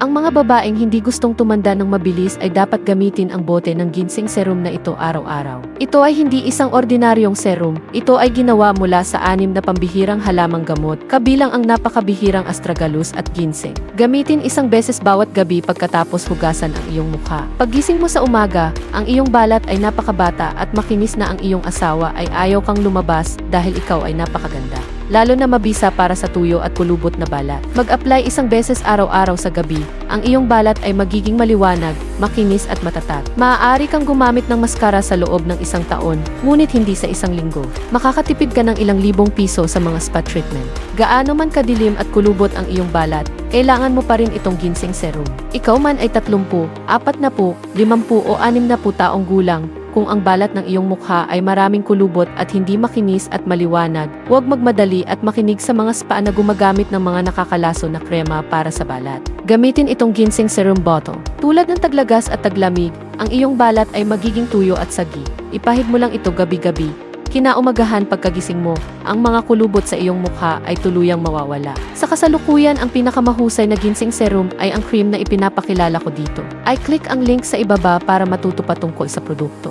Ang mga babaeng hindi gustong tumanda ng mabilis ay dapat gamitin ang bote ng ginseng serum na ito araw-araw. Ito ay hindi isang ordinaryong serum, ito ay ginawa mula sa 6 na pambihirang halamang gamot, kabilang ang napakabihirang astragalus at ginseng. Gamitin isang beses bawat gabi pagkatapos hugasan ang iyong mukha. Paggising mo sa umaga, ang iyong balat ay napakabata at makinis na ang iyong asawa ay ayaw kang lumabas dahil ikaw ay napakaganda. Lalo na mabisa para sa tuyo at kulubot na balat. Mag-apply isang beses araw-araw sa gabi, ang iyong balat ay magiging maliwanag, makinis at matatag. Maaari kang gumamit ng maskara sa loob ng 1 taon, ngunit hindi sa 1 linggo. Makakatipid ka ng ilang libong piso sa mga spa treatment. Gaano man kadilim at kulubot ang iyong balat, kailangan mo pa rin itong ginseng serum. Ikaw man ay 30, 40, 50 o 60 taong gulang, kung ang balat ng iyong mukha ay maraming kulubot at hindi makinis at maliwanag, huwag magmadali at makinig sa mga spa na gumagamit ng mga nakakalaso na krema para sa balat. Gamitin itong ginseng serum bottle. Tulad ng taglagas at taglamig, ang iyong balat ay magiging tuyo at sagi. Ipahid mo lang ito gabi-gabi. Kinaumagahan pagkagising mo, ang mga kulubot sa iyong mukha ay tuluyang mawawala. Sa kasalukuyan, ang pinakamahusay na ginseng serum ay ang cream na ipinapakilala ko dito. I-click ang link sa ibaba para matuto pa tungkol sa produkto.